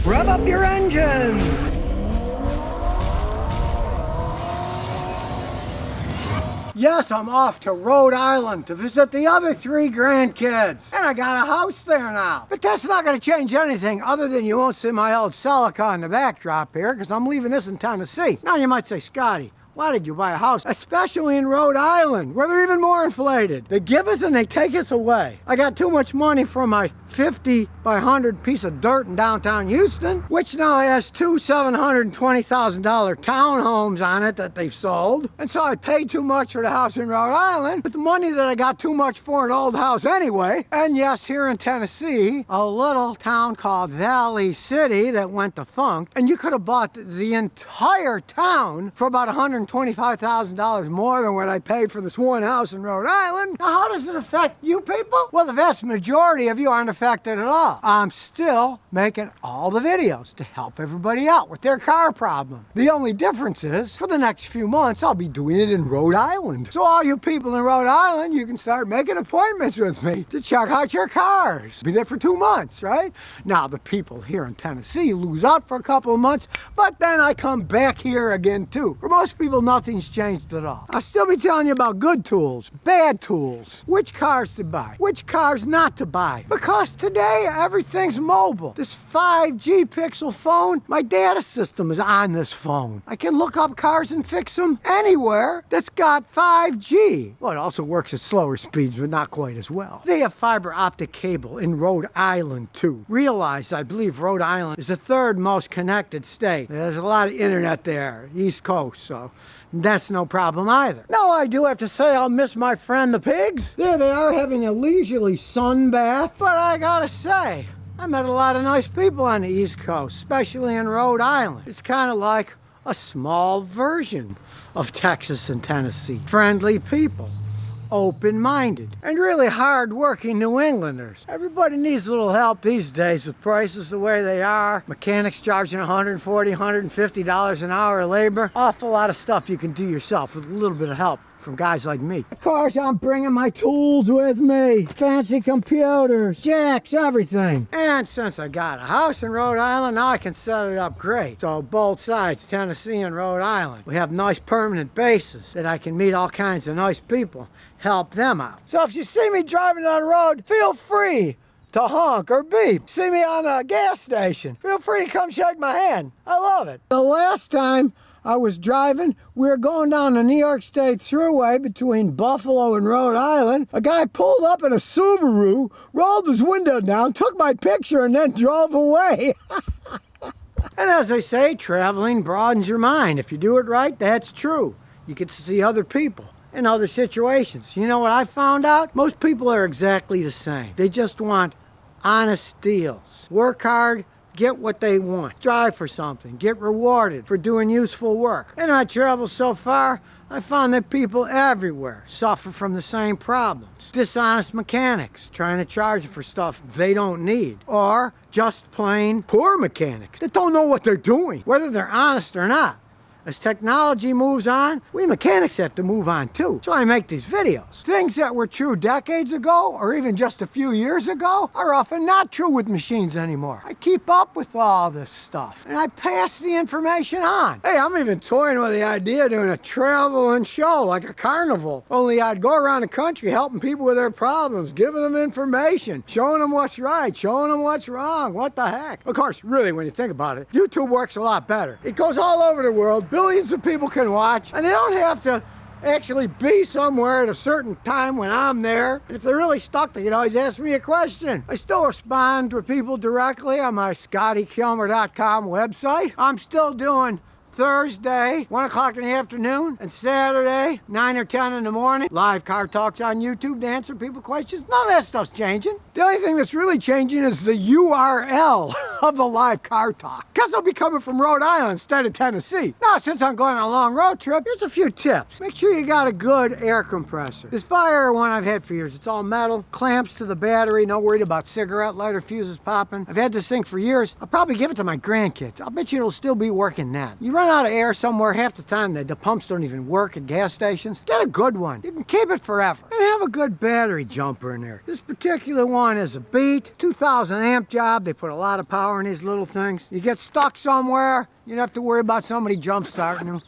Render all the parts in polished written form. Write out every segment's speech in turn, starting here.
Rev up your engines! Yes, I'm off to Rhode Island to visit the other 3 grandkids. And I got a house there now. But that's not going to change anything other than you won't see my old Celica in the backdrop here because I'm leaving this in Tennessee. Now you might say, Scotty, why did you buy a house, especially in Rhode Island, where they're even more inflated? They give us and they take us away. I got too much money for my 50 by 100 piece of dirt in downtown Houston, which now has 2 $720,000 townhomes on it that they've sold. And so I paid too much for the house in Rhode Island, but the money that I got too much for an old house anyway. And yes, here in Tennessee, a little town called Valley City that went defunct, and you could have bought the entire town for about $125,000 more than what I paid for this one house in Rhode Island. Now, how does it affect you people? Well, the vast majority of you aren't affected at all. I'm still making all the videos to help everybody out with their car problem. The only difference is, for the next few months, I'll be doing it in Rhode Island. So all you people in Rhode Island, you can start making appointments with me to check out your cars. Be there for 2 months, right? Now, the people here in Tennessee lose out for a couple of months, but then I come back here again too. For most people, nothing's changed at all. I'll still be telling you about good tools, bad tools, which cars to buy, which cars not to buy. Because today, everything's mobile. This 5G Pixel phone, my data system is on this phone. I can look up cars and fix them anywhere that's got 5G. Well, it also works at slower speeds, but not quite as well. They have fiber optic cable in Rhode Island too. Realize, I believe Rhode Island is the 3rd most connected state. There's a lot of internet there, East Coast, so that's no problem either. Now, I do have to say I'll miss my friend the pigs. There they are having a leisurely sun bath, but I gotta say, I met a lot of nice people on the East Coast, especially in Rhode Island. It's kind of like a small version of Texas and Tennessee. Friendly people, open-minded, and really hard-working New Englanders. Everybody needs a little help these days with prices the way they are. Mechanics charging $140, $150 an hour of labor. Awful lot of stuff you can do yourself with a little bit of help from guys like me. Of course, I'm bringing my tools with me. Fancy computers, jacks, everything. And since I got a house in Rhode Island, now I can set it up great. So both sides, Tennessee and Rhode Island, we have nice permanent bases that I can meet all kinds of nice people, help them out. So if you see me driving down the road, feel free to honk or beep. See me on a gas station, feel free to come shake my hand. I love it. The last time I was driving, we were going down the New York State Thruway between Buffalo and Rhode Island. A guy pulled up in a Subaru, rolled his window down, took my picture, and then drove away. And as they say, traveling broadens your mind. If you do it right, that's true. You get to see other people in other situations. You know what I found out? Most people are exactly the same. They just want honest deals. Work hard, get what they want. Strive for something. Get rewarded for doing useful work. And I traveled so far, I found that people everywhere suffer from the same problems. Dishonest mechanics trying to charge for stuff they don't need. Or just plain poor mechanics that don't know what they're doing, whether they're honest or not. As technology moves on, we mechanics have to move on too. So I make these videos. Things that were true decades ago, or even just a few years ago, are often not true with machines anymore. I keep up with all this stuff, and I pass the information on. Hey, I'm even toying with the idea of doing a traveling show, like a carnival. Only I'd go around the country helping people with their problems, giving them information, showing them what's right, showing them what's wrong. What the heck? Of course, really, when you think about it, YouTube works a lot better. It goes all over the world. Billions of people can watch, and they don't have to actually be somewhere at a certain time when I'm there. And if they're really stuck, they can always ask me a question. I still respond to people directly on my ScottyKilmer.com website. I'm still doing Thursday, 1 o'clock in the afternoon, and Saturday, 9 or 10 in the morning. Live car talks on YouTube to answer people questions. None of that stuff's changing. The only thing that's really changing is the URL of the live car talk, because I'll be coming from Rhode Island instead of Tennessee. Now, since I'm going on a long road trip, here's a few tips. Make sure you got a good air compressor. This fire one I've had for years. It's all metal, clamps to the battery, no worried about cigarette lighter fuses popping. I've had this thing for years. I'll probably give it to my grandkids. I'll bet you it'll still be working then. You run out of air somewhere, half the time the pumps don't even work at gas stations. Get a good one. You can keep it forever. And have a good battery jumper in there. This particular one is a Beat, 2,000 amp job. They put a lot of power in these little things. You get stuck somewhere, you don't have to worry about somebody jump starting them.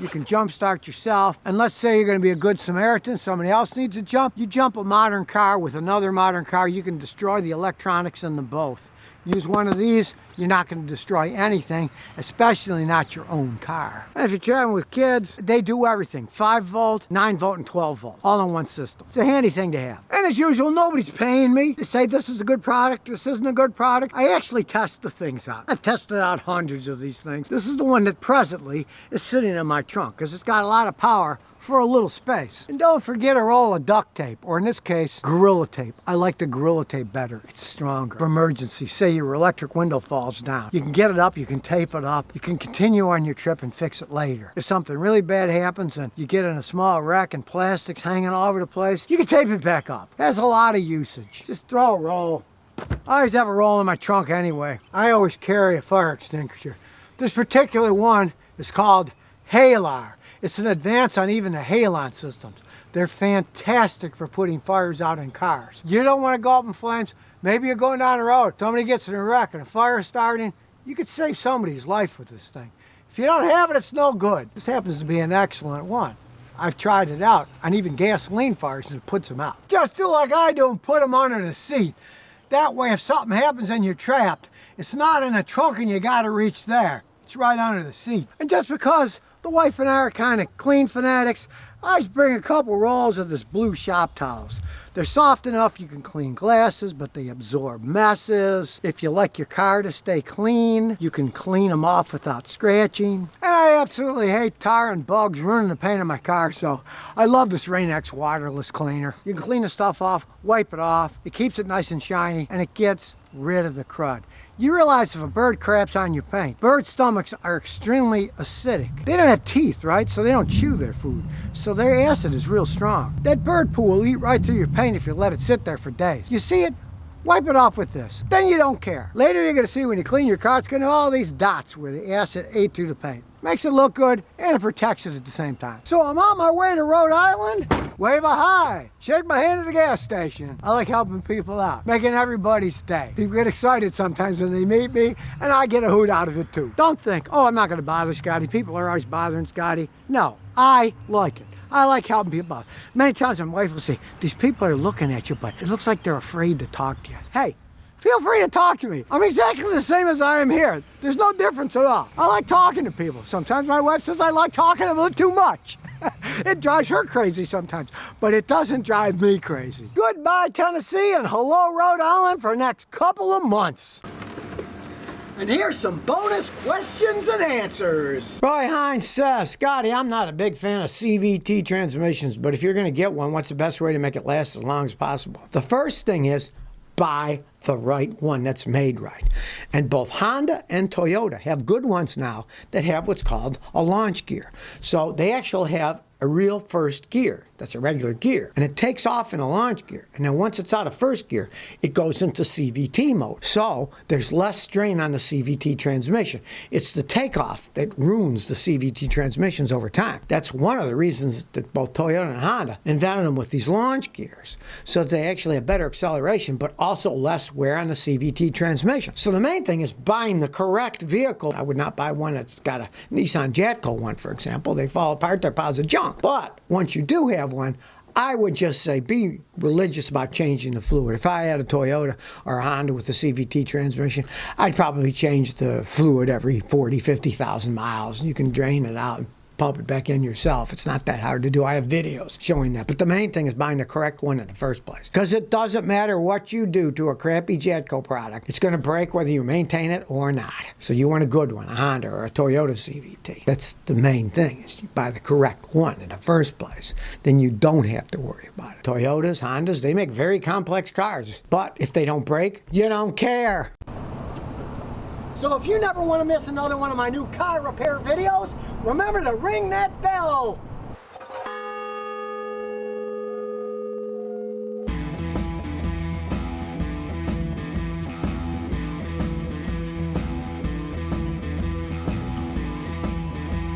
You can jump start yourself. And let's say you're going to be a good Samaritan, somebody else needs a jump. You jump a modern car with another modern car, you can destroy the electronics in them both. Use one of these, you're not going to destroy anything, especially not your own car. And if you're traveling with kids, they do everything. 5 volt, 9 volt, and 12 volt, all in one system. It's a handy thing to have. And as usual, nobody's paying me to say this is a good product, this isn't a good product. I actually test the things out. I've tested out hundreds of these things. This is the one that presently is sitting in my trunk because it's got a lot of power for a little space. And don't forget a roll of duct tape, or in this case, Gorilla Tape. I like the Gorilla Tape better. It's stronger. For emergency, say your electric window falls down. You can get it up, you can tape it up, you can continue on your trip and fix it later. If something really bad happens and you get in a small wreck and plastic's hanging all over the place, you can tape it back up. It has a lot of usage. Just throw a roll. I always have a roll in my trunk anyway. I always carry a fire extinguisher. This particular one is called Halar. It's an advance on even the halon systems. They're fantastic for putting fires out in cars. You don't want to go up in flames. Maybe you're going down the road, somebody gets in a wreck and a fire is starting. You could save somebody's life with this thing. If you don't have it, it's no good. This happens to be an excellent one. I've tried it out on even gasoline fires and it puts them out. Just do like I do and put them under the seat. That way if something happens and you're trapped, it's not in the trunk and you gotta reach there. It's right under the seat. And just because the wife and I are kind of clean fanatics, I just bring a couple rolls of this blue shop towels. They're soft enough you can clean glasses, but they absorb messes. If you like your car to stay clean, you can clean them off without scratching. And I absolutely hate tar and bugs ruining the paint of my car, so I love this Rain-X waterless cleaner. You can clean the stuff off, wipe it off, it keeps it nice and shiny, and it gets rid of the crud. You realize if a bird craps on your paint, bird stomachs are extremely acidic. They don't have teeth, right? So they don't chew their food. So their acid is real strong. That bird poo will eat right through your paint if you let it sit there for days. You see it? Wipe it off with this. Then you don't care. Later you're going to see when you clean your car, it's going to have all these dots where the acid ate through the paint. Makes it look good and it protects it at the same time. So I'm on my way to Rhode Island. Wave a hi. Shake my hand at the gas station. I like helping people out, making everybody's day. People get excited sometimes when they meet me, and I get a hoot out of it too. Don't think, oh, I'm not going to bother Scotty. People are always bothering Scotty. No, I like it. I like helping people out. Many times my wife will say, these people are looking at you, but it looks like they're afraid to talk to you. Hey, feel free to talk to me. I'm exactly the same as I am here. There's no difference at all. I like talking to people. Sometimes my wife says I like talking to them too much. It drives her crazy sometimes, but it doesn't drive me crazy. Goodbye, Tennessee, and hello, Rhode Island for the next couple of months. And here's some bonus questions and answers. Roy Hines says, Scotty, I'm not a big fan of CVT transmissions, but if you're going to get one, what's the best way to make it last as long as possible? The first thing is buy the right one that's made right. And both Honda and Toyota have good ones now that have what's called a launch gear. So they actually have a real first gear. That's a regular gear. And it takes off in a launch gear. And then once it's out of first gear, it goes into CVT mode. So there's less strain on the CVT transmission. It's the takeoff that ruins the CVT transmissions over time. That's one of the reasons that both Toyota and Honda invented them with these launch gears. So that they actually have better acceleration, but also less wear on the CVT transmission. So the main thing is buying the correct vehicle. I would not buy one that's got a Nissan Jatco one, for example. They fall apart, they're piles of junk. But once you do have one, I would just say be religious about changing the fluid. If I had a Toyota or a Honda with a CVT transmission, I'd probably change the fluid every 40, 50,000 miles. You can drain it out and pump it back in yourself. It's not that hard to do. I have videos showing that. But the main thing is buying the correct one in the first place. Because it doesn't matter what you do to a crappy Jatco product. It's going to break whether you maintain it or not. So you want a good one, a Honda or a Toyota CVT. That's the main thing, is you buy the correct one in the first place. Then you don't have to worry about it. Toyotas, Hondas, they make very complex cars. But if they don't break, you don't care. So if you never want to miss another one of my new car repair videos, remember to ring that bell.